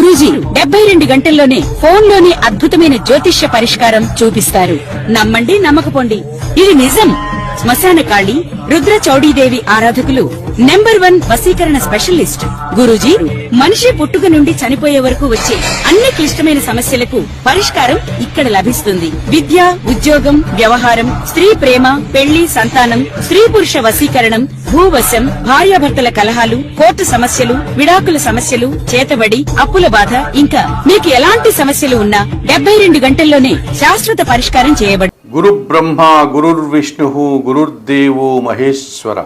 గురూజీ 72 గంటల్లోనే ఫోన్ లోనే అద్భుతమైన జ్యోతిష్య పరిష్కారం చూపిస్తారు. నమ్మండి, నమ్మకపోండి, ఇది నిజం. శ్మశాన కాళి రుద్ర చౌడీదేవి ఆరాధకులు నంబర్ 1 వశీకరణ స్పెషలిస్ట్ గురూజీ. మనిషి పుట్టుక నుండి చనిపోయే వరకు వచ్చే అన్ని క్లిష్టమైన సమస్యలకు పరిష్కారం ఇక్కడ లభిస్తుంది. విద్య, ఉద్యోగం, వ్యవహారం, స్త్రీ ప్రేమ, పెళ్లి, సంతానం, స్త్రీ పురుష వశీకరణం, భూవశం, భార్యాభర్తల కలహాలు, కోర్టు సమస్యలు, విడాకుల సమస్యలు, చేతబడి, అప్పుల బాధ, ఇంకా మీకు ఎలాంటి సమస్యలు ఉన్నా 72 గంటల్లోనే శాశ్వత పరిష్కారం చేయబడి. గురు బ్రహ్మ గురుర్విష్ణు గురుర్దేవో మహేశ్వర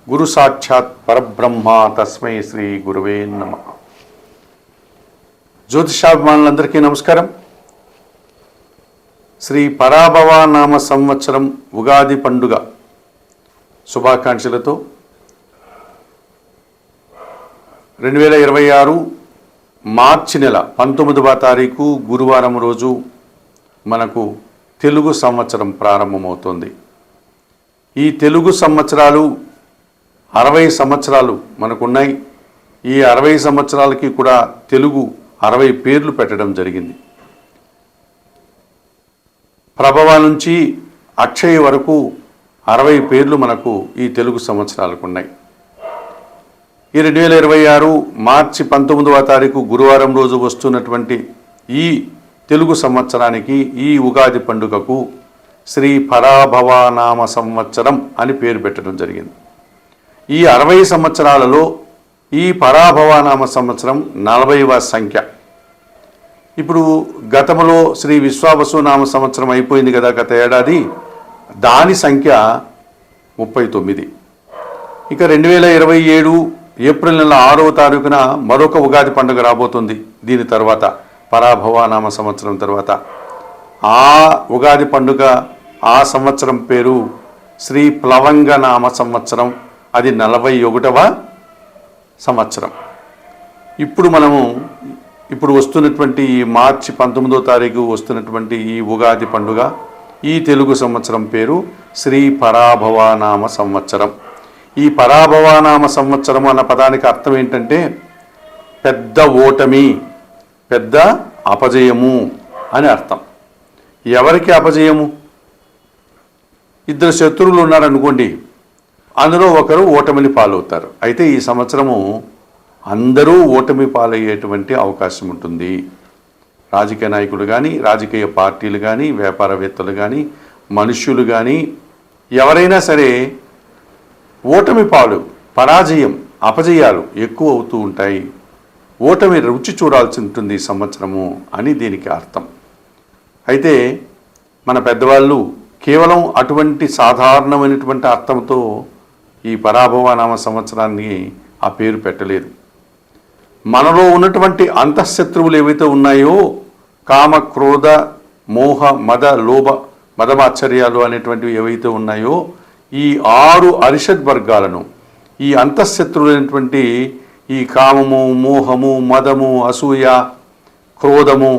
గురు సాక్షాత్ పరబ్రహ్మ తస్మై శ్రీ గురువే నమః. జ్యోతిషాభిమానులందరికీ నమస్కారం. శ్రీ పరాభవ నామ సంవత్సరం ఉగాది పండుగ శుభాకాంక్షలతో 2026 మార్చి నెల 19వ తారీఖు గురువారం రోజు మనకు తెలుగు సంవత్సరం ప్రారంభమవుతోంది. ఈ తెలుగు సంవత్సరాలు 60 సంవత్సరాలు మనకున్నాయి. ఈ 60 సంవత్సరాలకి కూడా తెలుగు 60 పేర్లు పెట్టడం జరిగింది. ప్రభవ నుంచి అక్షయ వరకు 60 పేర్లు మనకు ఈ తెలుగు సంవత్సరాలకు ఉన్నాయి. ఈ 2026 మార్చి 19వ తారీఖు గురువారం రోజు వస్తున్నటువంటి ఈ తెలుగు సంవత్సరానికి, ఈ ఉగాది పండుగకు శ్రీ పరాభవ నామ సంవత్సరం అని పేరు పెట్టడం జరిగింది. ఈ 60 సంవత్సరాలలో ఈ పరాభవ నామ సంవత్సరం 40వ సంఖ్య. ఇప్పుడు గతంలో శ్రీ విశ్వావసు నామ సంవత్సరం అయిపోయింది కదా గత ఏడాది, దాని సంఖ్య 39. ఇక 2027 ఏప్రిల్ నెల 6వ తారీఖున మరొక ఉగాది పండుగ రాబోతుంది. దీని తర్వాత పరాభవ నామ సంవత్సరం తర్వాత ఆ ఉగాది పండుగ, ఆ సంవత్సరం పేరు శ్రీ ప్లవంగ నామ సంవత్సరం. అది 41వ సంవత్సరం. ఇప్పుడు వస్తున్నటువంటి ఈ మార్చి 19వ తారీఖు వస్తున్నటువంటి ఈ ఉగాది పండుగ, ఈ తెలుగు సంవత్సరం పేరు శ్రీ పరాభవ నామ సంవత్సరం. ఈ పరాభవ నామ సంవత్సరం అన్న పదానికి అర్థం ఏంటంటే పెద్ద ఓటమి, పెద్ద అపజయము అని అర్థం. ఎవరికి అపజయము? ఇద్దరు శత్రువులు ఉన్నారనుకోండి, అందులో ఒకరు ఓటమిని పాలవుతారు. అయితే ఈ సంవత్సరము అందరూ ఓటమి పాలయ్యేటువంటి అవకాశం ఉంటుంది. రాజకీయ నాయకులు కానీ, రాజకీయ పార్టీలు కానీ, వ్యాపారవేత్తలు కానీ, మనుష్యులు కానీ, ఎవరైనా సరే ఓటమి పాలు, పరాజయం, అపజయాలు ఎక్కువ అవుతూ ఉంటాయి. ఓటమి రుచి చూడాల్సి ఉంటుంది ఈ సంవత్సరము అని దీనికి అర్థం. అయితే మన పెద్దవాళ్ళు కేవలం అటువంటి సాధారణమైనటువంటి అర్థంతో ఈ పరాభవ నామ సంవత్సరాన్ని ఆ పేరు పెట్టలేదు. మనలో ఉన్నటువంటి అంతఃశత్రువులు ఏవైతే ఉన్నాయో, కామ, క్రోధ, మోహ, మద, లోభ, మదమాశ్చర్యాలు అనేటువంటివి ఏవైతే ఉన్నాయో, ఈ 6 అరిషడ్ వర్గాలను, ఈ అంతఃశత్రువులైనటువంటి ఈ కామము, మోహము, మదము, అసూయ, క్రోధము,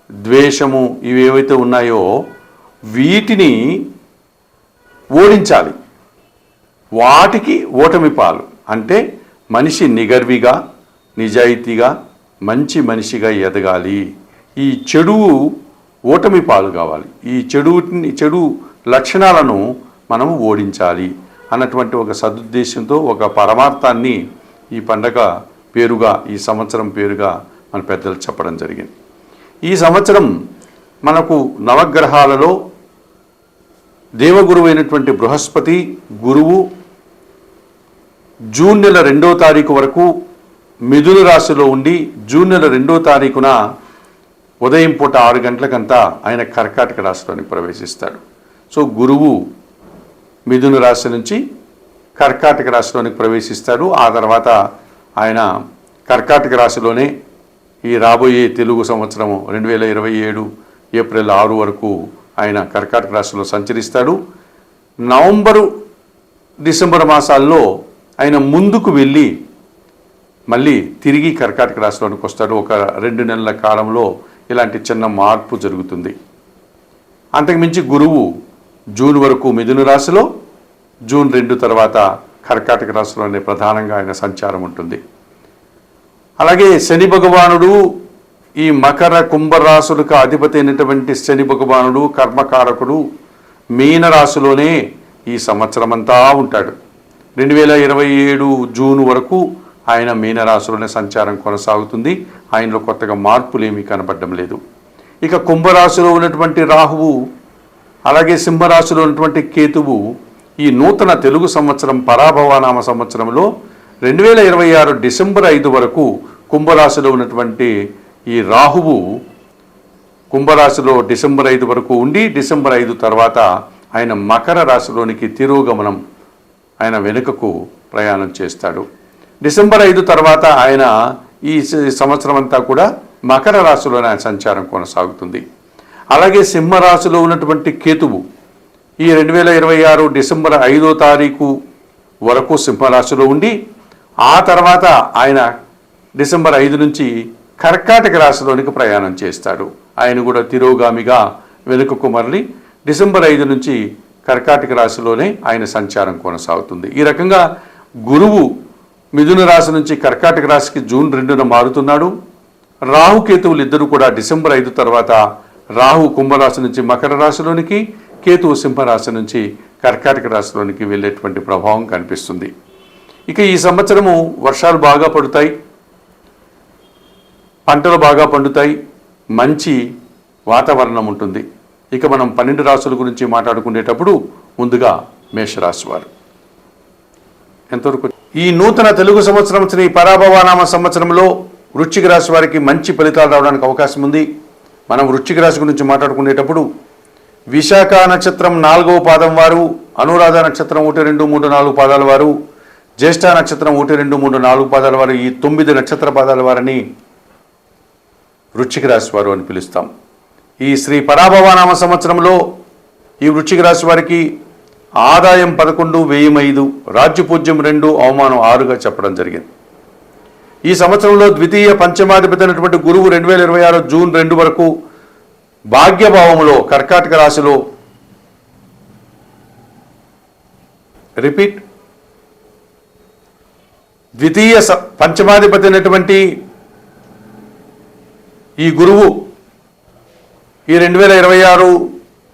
ద్వేషము, ఇవి ఏవైతే ఉన్నాయో వీటిని ఓడించాలి. వాటికి ఓటమి పాలు. అంటే మనిషి నిగర్విగా, నిజాయితీగా, మంచి మనిషిగా ఎదగాలి. ఈ చెడు ఓటమి పాలు కావాలి. ఈ చెడు లక్షణాలను మనం ఓడించాలి అన్నటువంటి ఒక సదుద్దేశంతో, ఒక పరమార్థాన్ని ఈ పండగ పేరుగా, ఈ సంవత్సరం పేరుగా మన పెద్దలు చెప్పడం జరిగింది. ఈ సంవత్సరం మనకు నవగ్రహాలలో దేవగురువు అయినటువంటి బృహస్పతి గురువు జూన్ నెల 2వ తారీఖు వరకు మిథున రాశిలో ఉండి, జూన్ నెల 2వ తారీఖున ఉదయం పూట 6 గంటలకంతా ఆయన కర్కాటక రాశిలోనికి ప్రవేశిస్తాడు. సో గురువు మిథున రాశి నుంచి కర్కాటక రాశిలోనికి ప్రవేశిస్తాడు. ఆ తర్వాత ఆయన కర్కాటక రాశిలోనే ఈ రాబోయే తెలుగు సంవత్సరం 2027 ఏప్రిల్ 6 వరకు ఆయన కర్కాటక రాశిలో సంచరిస్తాడు. నవంబరు, డిసెంబర్ మాసాల్లో ఆయన ముందుకు వెళ్ళి మళ్ళీ తిరిగి కర్కాటక రాశిలోనికి వస్తాడు. ఒక 2 నెలల కాలంలో ఇలాంటి చిన్న మార్పు జరుగుతుంది. అంతకుమించి గురువు జూన్ వరకు మిథున రాశిలో, జూన్ 2 తర్వాత కర్కాటక రాశిలోనే ప్రధానంగా ఆయన సంచారం ఉంటుంది. అలాగే శని భగవానుడు ఈ మకర కుంభరాశులకు అధిపతి అయినటువంటి శని భగవానుడు కర్మకారకుడు మీనరాశిలోనే ఈ సంవత్సరం అంతా ఉంటాడు. 2027 జూన్ వరకు ఆయన మీనరాశిలోనే సంచారం కొనసాగుతుంది. ఆయనలో కొత్తగా మార్పులు ఏమీ కనబడడం లేదు. ఇక కుంభరాశిలో ఉన్నటువంటి రాహువు, అలాగే సింహరాశిలో ఉన్నటువంటి కేతువు ఈ నూతన తెలుగు సంవత్సరం పరాభవనామ సంవత్సరంలో 2026 డిసెంబర్ 5 వరకు కుంభరాశిలో ఉన్నటువంటి ఈ రాహువు కుంభరాశిలో డిసెంబర్ 5 వరకు ఉండి డిసెంబర్ 5 తర్వాత ఆయన మకర రాశిలోనికి తిరోగమనం, ఆయన వెనుకకు ప్రయాణం చేస్తాడు. డిసెంబర్ 5 తర్వాత ఆయన ఈ సంవత్సరం అంతా కూడా మకర రాశిలోనే ఆయన సంచారం కొనసాగుతుంది. అలాగే సింహరాశిలో ఉన్నటువంటి కేతువు ఈ 2026 డిసెంబర్ 5వ తారీఖు వరకు సింహరాశిలో ఉండి ఆ తర్వాత ఆయన డిసెంబర్ 5 నుంచి కర్కాటక రాశిలోనికి ప్రయాణం చేస్తాడు. ఆయన కూడా తిరోగామిగా వెనుకకు మరలి డిసెంబర్ 5 నుంచి కర్కాటక రాశిలోనే ఆయన సంచారం కొనసాగుతుంది. ఈ రకంగా గురువు మిథున రాశి నుంచి కర్కాటక రాశికి జూన్ 2న మారుతున్నాడు. రాహుకేతువులు ఇద్దరు కూడా డిసెంబర్ 5 తర్వాత రాహు కుంభరాశి నుంచి మకర రాశిలోనికి, కేతువు సింహరాశి నుంచి కర్కాటక రాశిలోనికి వెళ్ళేటువంటి ప్రభావం కనిపిస్తుంది. ఇక ఈ సంవత్సరము వర్షాలు బాగా పడుతాయి, పంటలు బాగా పండుతాయి, మంచి వాతావరణం ఉంటుంది. ఇక మనం 12 రాశుల గురించి మాట్లాడుకునేటప్పుడు ముందుగా మేషరాశి వారు ఎంతవరకు ఈ నూతన తెలుగు సంవత్సరం శ్రీ పరాభవనామ సంవత్సరంలో వృశ్చిక రాశి వారికి మంచి ఫలితాలు రావడానికి అవకాశం ఉంది. మనం వృశ్చిక రాశి గురించి మాట్లాడుకునేటప్పుడు విశాఖ నక్షత్రం 4వ పాదం వారు, అనురాధ నక్షత్రం 1, 2, 3, 4 పాదాల వారు, జ్యేష్ఠ నక్షత్రం 1, 2, 3, 4 పాదాల వారు, ఈ 9 నక్షత్ర పాదాల వారిని వృశ్చిక రాశి వారు అని పిలుస్తాం. ఈ శ్రీ పరాభవనామ సంవత్సరంలో ఈ వృశ్చిక రాశి వారికి ఆదాయం 11, వ్యయం 5, రాజ్యపూజ్యం 2, అవమానం 6గా చెప్పడం జరిగింది. ఈ సంవత్సరంలో ద్వితీయ పంచమాధిపతి అయినటువంటి గురువు 2026 జూన్ 2 వరకు భాగ్యభావంలో కర్కాటక రాశిలో ద్వితీయ పంచమాధిపతి అయినటువంటి ఈ గురువు ఈ 2026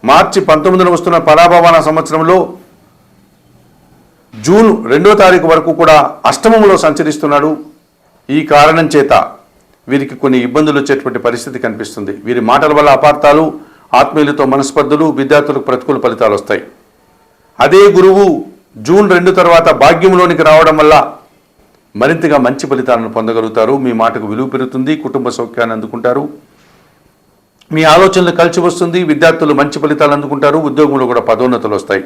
మార్చి 19న వస్తున్న పరాభవన సంవత్సరంలో జూన్ 2వ తారీఖు వరకు కూడా అష్టమంలో సంచరిస్తున్నాడు. ఈ కారణం చేత వీరికి కొన్ని ఇబ్బందులు వచ్చేటువంటి పరిస్థితి కనిపిస్తుంది. వీరి మాటల వల్ల అపార్థాలు, ఆత్మీయులతో మనస్పర్ధలు, విద్యార్థులకు ప్రతికూల ఫలితాలు వస్తాయి. అదే గురువు జూన్ 2 తర్వాత భాగ్యంలోనికి రావడం వల్ల మరింతగా మంచి ఫలితాలను పొందగలుగుతారు. మీ మాటకు విలువ పెరుగుతుంది, కుటుంబ సౌఖ్యాన్ని అందుకుంటారు, మీ ఆలోచనలు కలిసి వస్తుంది, విద్యార్థులు మంచి ఫలితాలు అందుకుంటారు, ఉద్యోగంలో కూడా పదోన్నతులు వస్తాయి.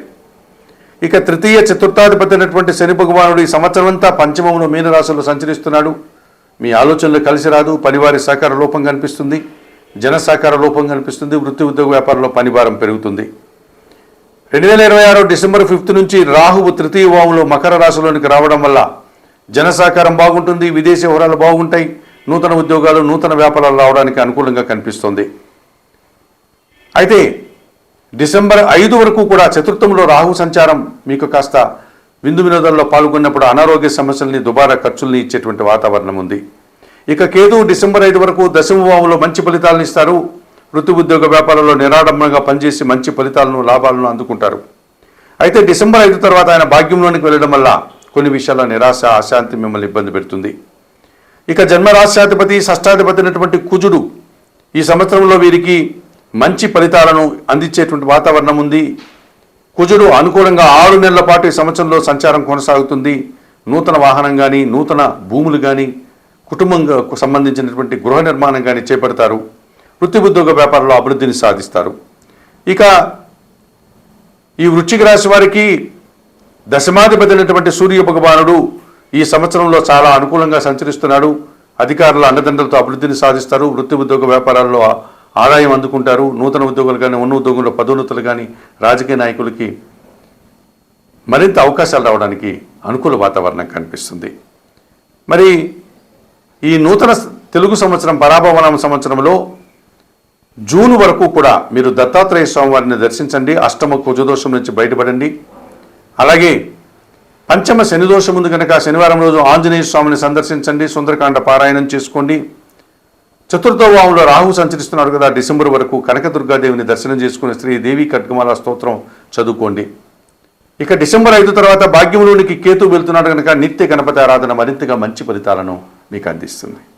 ఇక తృతీయ చతుర్థాధిపతి అయినటువంటి శని భగవానుడు ఈ సంవత్సరం అంతా పంచమంలో మీనరాశిలో సంచరిస్తున్నాడు. మీ ఆలోచనలు కలిసి రాదు, పనివారి సహకార లోపం కనిపిస్తుంది, జన సహకార లోపం కనిపిస్తుంది, వృత్తి ఉద్యోగ వ్యాపారంలో పనిభారం పెరుగుతుంది. 2026 డిసెంబర్ 5 నుంచి రాహువు తృతీయ భావంలో మకర రాశిలోనికి రావడం వల్ల జన సహకారం బాగుంటుంది, విదేశీ వ్యవహారాలు బాగుంటాయి, నూతన ఉద్యోగాలు, నూతన వ్యాపారాలు రావడానికి అనుకూలంగా కనిపిస్తుంది. అయితే డిసెంబర్ 5 వరకు కూడా చతుర్థంలో రాహు సంచారం మీకు కాస్త విందు వినోదాల్లో పాల్గొన్నప్పుడు అనారోగ్య సమస్యల్ని, దుబారా ఖర్చుల్ని ఇచ్చేటువంటి వాతావరణం ఉంది. ఇక కేతువు డిసెంబర్ 5 వరకు దశమ భావంలో మంచి ఫలితాలను ఇస్తారు. వృత్తి ఉద్యోగ వ్యాపారంలో నిరాడంబరంగా పనిచేసి మంచి ఫలితాలను, లాభాలను అందుకుంటారు. అయితే డిసెంబర్ 5 తర్వాత ఆయన భాగ్యంలోనికి వెళ్ళడం వల్ల కొన్ని విషయాల్లో నిరాశ, అశాంతి మిమ్మల్ని ఇబ్బంది పెడుతుంది. ఇక జన్మరాశ్యాధిపతి, షష్టాధిపతి అయినటువంటి కుజుడు ఈ సంవత్సరంలో వీరికి మంచి ఫలితాలను అందించేటువంటి వాతావరణం ఉంది. కుజుడు అనుకూలంగా 6 నెలల పాటు ఈ సంవత్సరంలో సంచారం కొనసాగుతుంది. నూతన వాహనం కానీ, నూతన భూములు కానీ, కుటుంబంకు సంబంధించినటువంటి గృహ నిర్మాణం కానీ చేపడతారు. వృత్తి ఉద్యోగ వ్యాపారంలో అభివృద్ధిని సాధిస్తారు. ఇక ఈ వృశ్చిక రాశి వారికి దశమాధిపతి అయినటువంటి సూర్య భగవానుడు ఈ సంవత్సరంలో చాలా అనుకూలంగా సంచరిస్తున్నాడు. అధికారుల అండదండలతో అభివృద్ధిని సాధిస్తారు. వృత్తి ఉద్యోగ వ్యాపారాల్లో ఆదాయం అందుకుంటారు. నూతన ఉద్యోగులు కానీ, ఉన్న ఉద్యోగంలో పదోన్నతులు కానీ, రాజకీయ నాయకులకి మరింత అవకాశాలు రావడానికి అనుకూల వాతావరణం కనిపిస్తుంది. మరి ఈ నూతన తెలుగు సంవత్సరం పరాభవనామ సంవత్సరంలో జూన్ వరకు కూడా మీరు దత్తాత్రేయ స్వామివారిని దర్శించండి. అష్టమ కుజదోషం నుంచి బయటపడండి. అలాగే పంచమ శనిదోషం ఉంది కనుక శనివారం రోజు ఆంజనేయ స్వామిని సందర్శించండి. సుందరకాండ పారాయణం చేసుకోండి. చతుర్థ భావంలో రాహు సంచరిస్తున్నాడు కదా, డిసెంబర్ వరకు కనకదుర్గాదేవిని దర్శనం చేసుకుని శ్రీదేవి ఖడ్గమాల స్తోత్రం చదువుకోండి. ఇక డిసెంబర్ 5 తర్వాత భాగ్యంలోనికి కేతు వెళ్తున్నాడు కనుక నిత్య గణపతి ఆరాధన మరింతగా మంచి ఫలితాలను మీకు అందిస్తుంది.